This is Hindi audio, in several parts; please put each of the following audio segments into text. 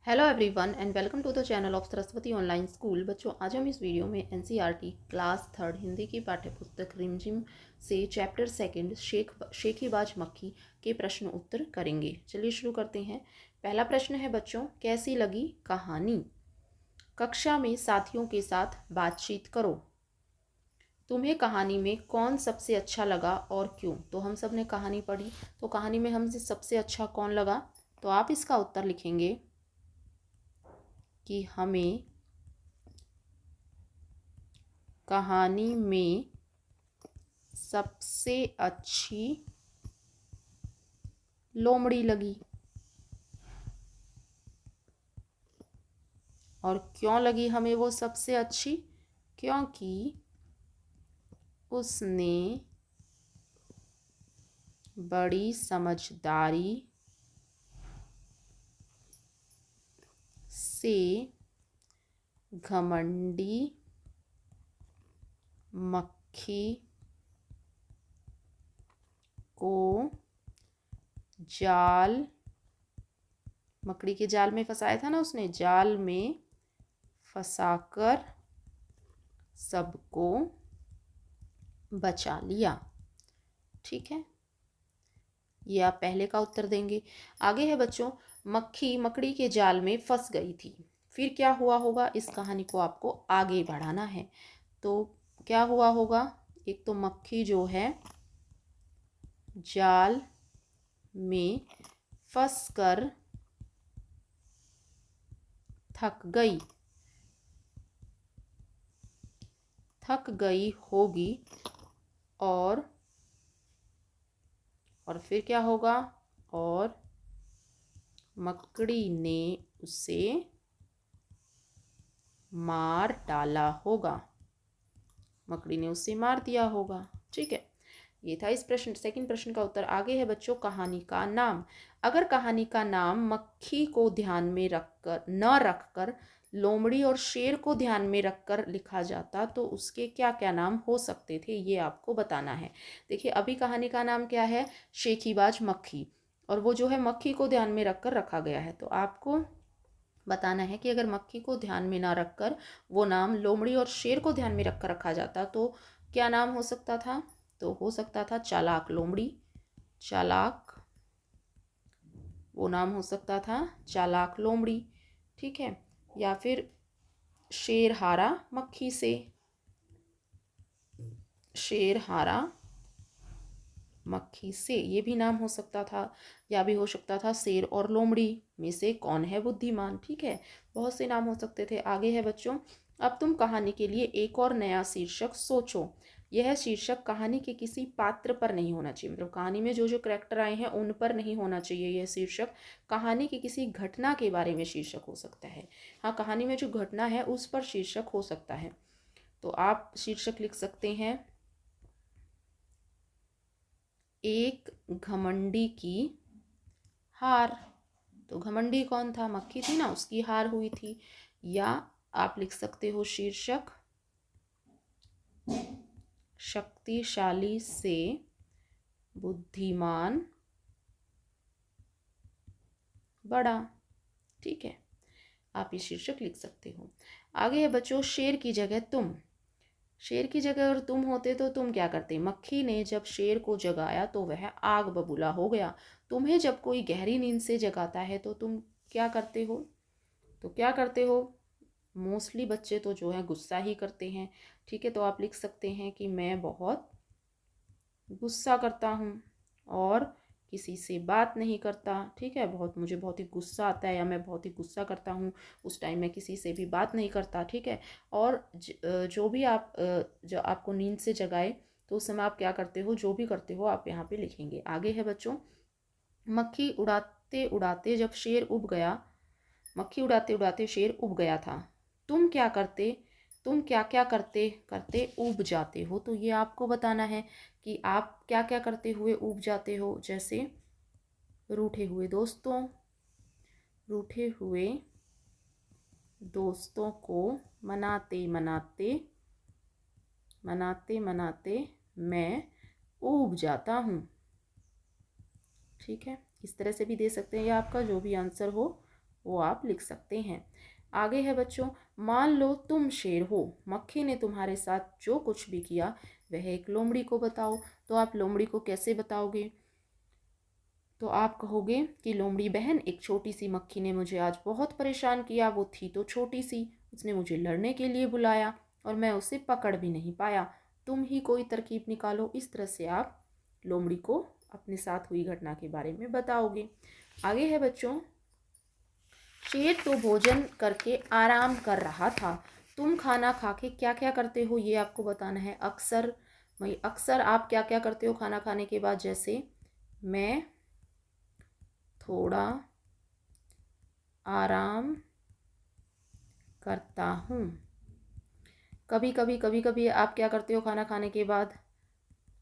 Hello everyone and welcome to the channel of Saraswati online school. बच्चों, आज हम इस वीडियो में एनसीईआरटी क्लास थर्ड हिंदी की पाठ्यपुस्तक रिमझिम से चैप्टर सेकंड शेखीबाज मक्खी के प्रश्न उत्तर करेंगे। चलिए शुरू करते हैं। पहला प्रश्न है बच्चों, कैसी लगी कहानी? कक्षा में साथियों के साथ बातचीत करो। तुम्हें कहानी में कौन सबसे अच्छा लगा और क्यों? तो हम सब ने कहानी पढ़ी, तो कहानी में हमसे सबसे अच्छा कौन लगा? तो आप इसका उत्तर लिखेंगे कि हमें कहानी में सबसे अच्छी लोमड़ी लगी। और क्यों लगी हमें वो सबसे अच्छी? क्योंकि उसने बड़ी समझदारी से घमंडी मक्खी को मकड़ी के जाल में फंसाया था ना उसने, जाल में फंसाकर सबको बचा लिया। ठीक है, ये आप पहले का उत्तर देंगे। आगे है बच्चों, मक्खी मकड़ी के जाल में फंस गई थी, फिर क्या हुआ होगा? इस कहानी को आपको आगे बढ़ाना है। तो क्या हुआ होगा? एक तो मक्खी जो है जाल में फंसकर थक गई होगी और फिर क्या होगा? और मकड़ी ने उसे मार डाला होगा, मकड़ी ने उसे मार दिया होगा। ठीक है, ये था इस प्रश्न सेकंड प्रश्न का उत्तर। आगे है बच्चों, कहानी का नाम। अगर कहानी का नाम मक्खी को ध्यान में रखकर लोमड़ी और शेर को ध्यान में रखकर लिखा जाता तो उसके क्या क्या नाम हो सकते थे, ये आपको बताना है। देखिए, अभी कहानी का नाम क्या है? शेखीबाज मक्खी, और वो जो है मक्खी को ध्यान में रखकर रखा गया है। तो आपको बताना है कि अगर मक्खी को ध्यान में ना रखकर वो नाम लोमड़ी और शेर को ध्यान में रखकर रखा जाता तो क्या नाम हो सकता था? तो हो सकता था चालाक लोमड़ी, चालाक, वो नाम हो सकता था चालाक लोमड़ी। ठीक है, या फिर शेर हारा मक्खी से, शेर हारा मक्खी से, ये भी नाम हो सकता था। या भी हो सकता था शेर और लोमड़ी में से कौन है बुद्धिमान। ठीक है, बहुत से नाम हो सकते थे। आगे है बच्चों, अब तुम कहानी के लिए एक और नया शीर्षक सोचो। यह शीर्षक कहानी के किसी पात्र पर नहीं होना चाहिए, मतलब कहानी में जो जो करैक्टर आए हैं उन पर नहीं होना चाहिए। यह शीर्षक कहानी की किसी घटना के बारे में शीर्षक हो सकता है। हाँ, कहानी में जो घटना है उस पर शीर्षक हो सकता है। तो आप शीर्षक लिख सकते हैं, एक घमंडी की हार। तो घमंडी कौन था? मक्खी थी ना, उसकी हार हुई थी। या आप लिख सकते हो शीर्षक, शक्तिशाली से बुद्धिमान बड़ा। ठीक है, आप ये शीर्षक लिख सकते हो। आगे है बच्चों, शेर की जगह तुम। शेर की जगह अगर तुम होते तो तुम क्या करते? मक्खी ने जब शेर को जगाया तो वह आग बबूला हो गया। तुम्हें जब कोई गहरी नींद से जगाता है तो तुम क्या करते हो? तो क्या करते हो? मोस्टली बच्चे तो जो है गुस्सा ही करते हैं। ठीक है, तो आप लिख सकते हैं कि मैं बहुत गुस्सा करता हूँ और किसी से बात नहीं करता। ठीक है, मुझे बहुत ही गुस्सा आता है या मैं बहुत ही गुस्सा करता हूँ, उस टाइम मैं किसी से भी बात नहीं करता। ठीक है, और जो भी जो आपको नींद से जगाए तो उस समय आप क्या करते हो? जो भी करते हो आप यहाँ पे लिखेंगे। आगे है बच्चों, मक्खी उड़ाते उड़ाते जब शेर उब गया, मक्खी उड़ाते उड़ाते शेर उब गया था। तुम क्या करते? तुम क्या क्या करते करते उब जाते हो? तो ये आपको बताना है कि आप क्या क्या करते हुए उब जाते हो। जैसे रूठे हुए दोस्तों, रूठे हुए दोस्तों को मनाते मनाते मनाते मनाते मैं ऊब जाता हूँ। ठीक है, इस तरह से भी दे सकते हैं, या आपका जो भी आंसर हो वो आप लिख सकते हैं। आगे है बच्चों, मान लो तुम शेर हो, मक्खी ने तुम्हारे साथ जो कुछ भी किया वह एक लोमड़ी को बताओ। तो आप लोमड़ी को कैसे बताओगे? तो आप कहोगे कि लोमड़ी बहन, एक छोटी सी मक्खी ने मुझे आज बहुत परेशान किया। वो थी तो छोटी सी, उसने मुझे लड़ने के लिए बुलाया और मैं उसे पकड़ भी नहीं पाया। तुम ही कोई तरकीब निकालो। इस तरह से आप लोमड़ी को अपने साथ हुई घटना के बारे में बताओगे। आगे है बच्चों, शेर तो भोजन करके आराम कर रहा था। तुम खाना खा के क्या क्या करते हो ये आपको बताना है। अक्सर भाई, अक्सर आप क्या क्या करते हो खाना खाने के बाद? जैसे मैं थोड़ा आराम करता हूँ। कभी कभी आप क्या करते हो खाना खाने के बाद?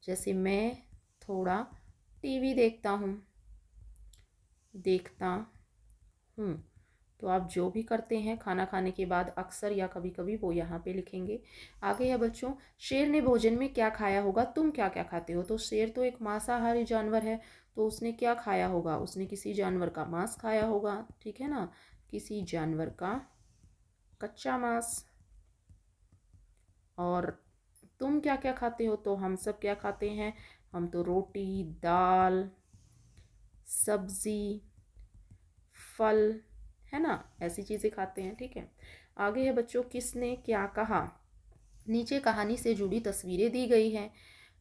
जैसे मैं थोड़ा टीवी देखता हूँ। तो आप जो भी करते हैं खाना खाने के बाद अक्सर या कभी कभी, वो यहाँ पे लिखेंगे। आगे है बच्चों, शेर ने भोजन में क्या खाया होगा? तुम क्या क्या खाते हो? तो शेर तो एक मांसाहारी जानवर है, तो उसने क्या खाया होगा? उसने किसी जानवर का मांस खाया होगा, ठीक है ना, किसी जानवर का कच्चा मांस। और तुम क्या क्या खाते हो? तो हम सब क्या खाते हैं? हम तो रोटी, दाल, सब्जी, फल, है ना, ऐसी चीज़ें खाते हैं, ठीक है। आगे है बच्चों, किसने क्या कहा? नीचे कहानी से जुड़ी तस्वीरें दी गई हैं,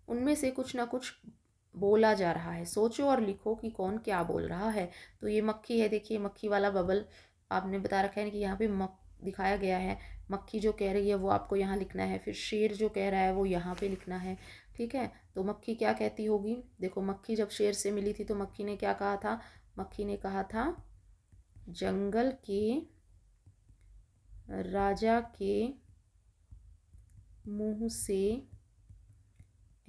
उनमें से कुछ ना कुछ बोला जा रहा है। सोचो और लिखो कि कौन क्या बोल रहा है। तो ये मक्खी है, देखिए मक्खी वाला बबल आपने बता रखा है कि यहाँ पे दिखाया गया है। मक्खी जो कह रही है वो आपको यहाँ लिखना है, फिर शेर जो कह रहा है वो यहाँ पे लिखना है, ठीक है। तो मक्खी क्या कहती होगी? देखो, मक्खी जब शेर से मिली थी तो मक्खी ने क्या कहा था? मक्खी ने कहा था, जंगल के राजा के मुंह से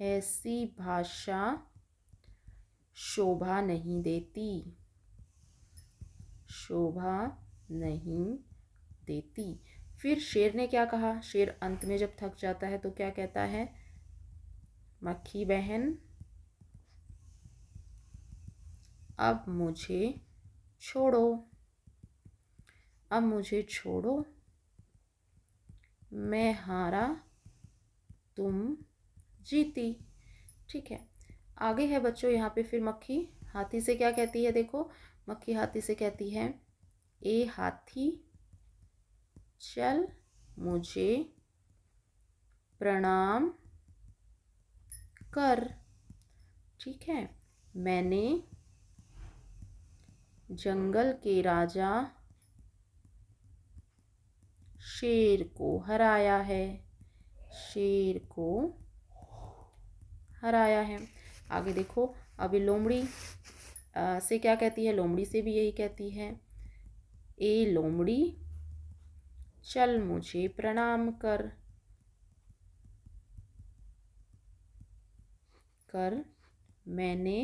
ऐसी भाषा शोभा नहीं देती, शोभा नहीं देती। फिर शेर ने क्या कहा? शेर अंत में जब थक जाता है तो क्या कहता है? मक्खी बहन, अब मुझे छोड़ो, अब मुझे छोड़ो, मैं हारा तुम जीती, ठीक है। आगे है बच्चों, यहाँ पे फिर मक्खी हाथी से क्या कहती है? देखो, मक्खी हाथी से कहती है, ए हाथी चल मुझे प्रणाम कर, ठीक है। मैंने जंगल के राजा शेर को हराया है, शेर को हराया है। आगे देखो, अभी लोमड़ी से क्या कहती है? लोमड़ी से भी यही कहती है, ए लोमड़ी चल मुझे प्रणाम कर, कर मैंने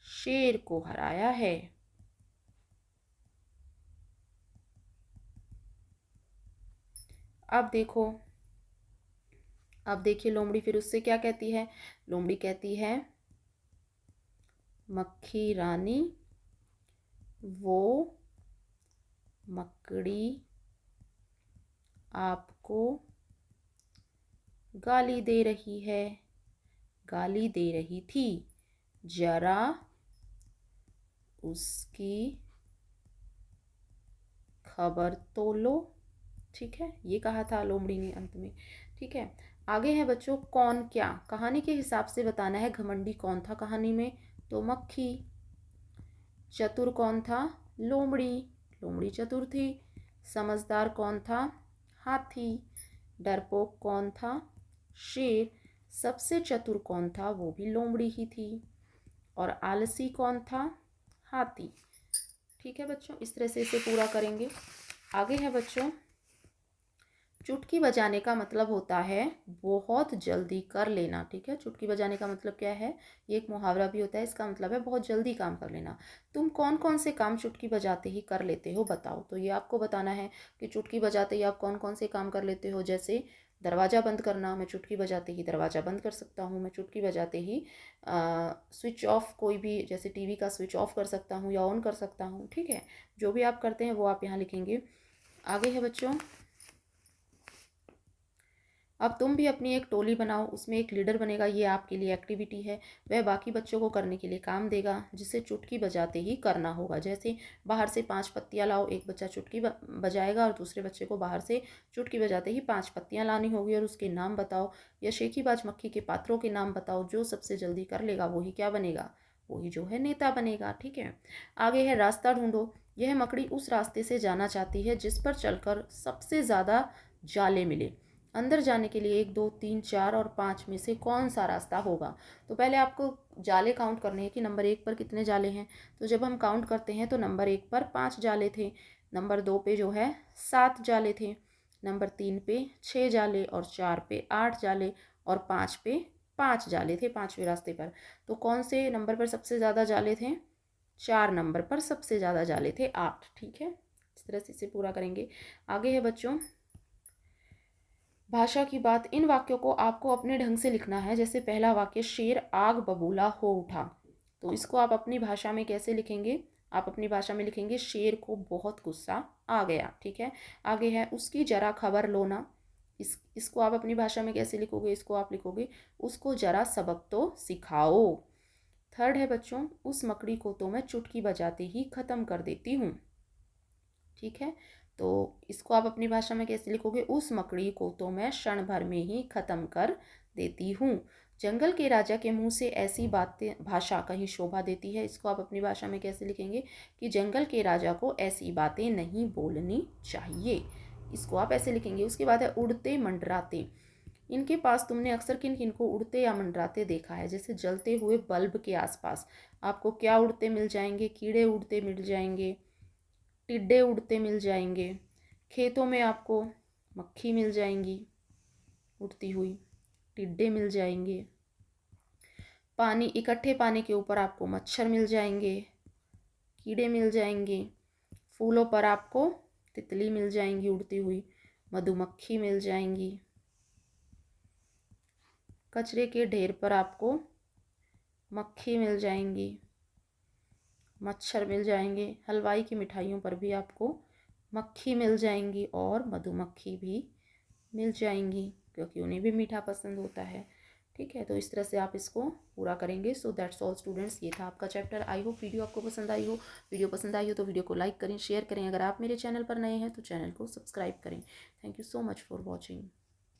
शेर को हराया है। अब देखो, अब देखिए लोमड़ी फिर उससे क्या कहती है? लोमड़ी कहती है, मक्खी रानी वो मकड़ी आपको गाली दे रही है, गाली दे रही थी, जरा उसकी खबर तो लो, ठीक है। ये कहा था लोमड़ी ने अंत में, ठीक है। आगे है बच्चों, कौन क्या? कहानी के हिसाब से बताना है। घमंडी कौन था कहानी में? तो मक्खी। चतुर कौन था? लोमड़ी, लोमड़ी चतुर थी। समझदार कौन था? हाथी। डरपोक कौन था? शेर। सबसे चतुर कौन था? वो भी लोमड़ी ही थी। और आलसी कौन था? हाथी। ठीक है बच्चों, इस तरह से इसे पूरा करेंगे। आगे है बच्चों, चुटकी बजाने का मतलब होता है बहुत जल्दी कर लेना, ठीक है। चुटकी बजाने का मतलब क्या है? ये एक मुहावरा भी होता है, इसका मतलब है बहुत जल्दी काम कर लेना। तुम कौन कौन से काम चुटकी बजाते ही कर लेते हो, बताओ। तो ये आपको बताना है कि चुटकी बजाते ही आप कौन कौन से काम कर लेते हो। जैसे दरवाज़ा बंद करना, मैं चुटकी बजाते ही दरवाज़ा बंद कर सकता हूँ, मैं चुटकी बजाते ही स्विच ऑफ, कोई भी जैसे टीवी का स्विच ऑफ कर सकता हूँ या ऑन कर सकता हूँ। ठीक है, जो भी आप करते हैं वो आप यहाँ लिखेंगे। आगे है बच्चों, अब तुम भी अपनी एक टोली बनाओ, उसमें एक लीडर बनेगा। ये आपके लिए एक्टिविटी है, वह बाकी बच्चों को करने के लिए काम देगा, जिसे चुटकी बजाते ही करना होगा। जैसे बाहर से 5 पत्तियाँ लाओ, एक बच्चा चुटकी बजाएगा और दूसरे बच्चे को बाहर से चुटकी बजाते ही 5 पत्तियाँ लानी होगी और उसके नाम बताओ, या शेखीबाज मक्खी के पात्रों के नाम बताओ। जो सबसे जल्दी कर लेगा वही क्या बनेगा, वही जो है नेता बनेगा। ठीक है, आगे है रास्ता ढूंढो। यह मकड़ी उस रास्ते से जाना चाहती है जिस पर चलकर सबसे ज़्यादा जाले मिले। अंदर जाने के लिए 1, 2, 3, 4 और 5 में से कौन सा रास्ता होगा। तो पहले आपको जाले काउंट करने हैं कि नंबर 1 पर कितने जाले हैं। तो जब हम काउंट करते हैं तो नंबर 1 पर 5 जाले थे, नंबर 2 पे जो है 7 जाले थे, नंबर 3 पे 6 जाले और 4 पे 8 जाले और 5 पे 5 जाले थे 5वें रास्ते पर। तो कौन से नंबर पर सबसे ज़्यादा जाले थे, 4 नंबर पर सबसे ज़्यादा जाले थे 8। ठीक है, इस तरह से इसे पूरा करेंगे। आगे है बच्चों भाषा की बात। इन वाक्यों को आपको अपने ढंग से लिखना है। जैसे पहला वाक्य, शेर आग बबूला हो उठा, तो इसको आप अपनी भाषा में कैसे लिखेंगे, आप अपनी भाषा में लिखेंगे शेर को बहुत गुस्सा आ गया। ठीक है, आगे है उसकी जरा खबर लो ना। इसको आप अपनी भाषा में कैसे लिखोगे, इसको आप लिखोगे उसको जरा सबक तो सिखाओ। थर्ड है बच्चों, उस मकड़ी को तो मैं चुटकी बजाते ही ख़त्म कर देती हूँ। ठीक है, तो इसको आप अपनी भाषा में कैसे लिखोगे, उस मकड़ी को तो मैं क्षण भर में ही ख़त्म कर देती हूँ। जंगल के राजा के मुंह से ऐसी बातें भाषा कहीं शोभा देती है। इसको आप अपनी भाषा में कैसे लिखेंगे कि जंगल के राजा को ऐसी बातें नहीं बोलनी चाहिए। इसको आप ऐसे लिखेंगे। उसके बाद है उड़ते मंडराते। इनके पास तुमने अक्सर किन किन को उड़ते या मंडराते देखा है। जैसे जलते हुए बल्ब के आसपास आपको क्या उड़ते मिल जाएंगे, कीड़े उड़ते मिल जाएंगे, टिड्डे उड़ते मिल जाएंगे। खेतों में आपको मक्खी मिल जाएंगी उड़ती हुई, टिड्डे मिल जाएंगे। पानी, इकट्ठे पानी के ऊपर आपको मच्छर मिल जाएंगे, कीड़े मिल जाएंगे। फूलों पर आपको तितली मिल जाएंगी उड़ती हुई, मधुमक्खी मिल जाएंगी। कचरे के ढेर पर आपको मक्खी मिल जाएंगी, मच्छर मिल जाएंगे। हलवाई की मिठाइयों पर भी आपको मक्खी मिल जाएंगी और मधुमक्खी भी मिल जाएंगी, क्योंकि उन्हें भी मीठा पसंद होता है। ठीक है, तो इस तरह से आप इसको पूरा करेंगे। सो दैट्स ऑल स्टूडेंट्स, ये था आपका चैप्टर। आई होप वीडियो आपको पसंद आई हो। वीडियो पसंद आई हो तो वीडियो को लाइक करें, शेयर करें। अगर आप मेरे चैनल पर नए हैं तो चैनल को सब्सक्राइब करें। Thank you so much for watching.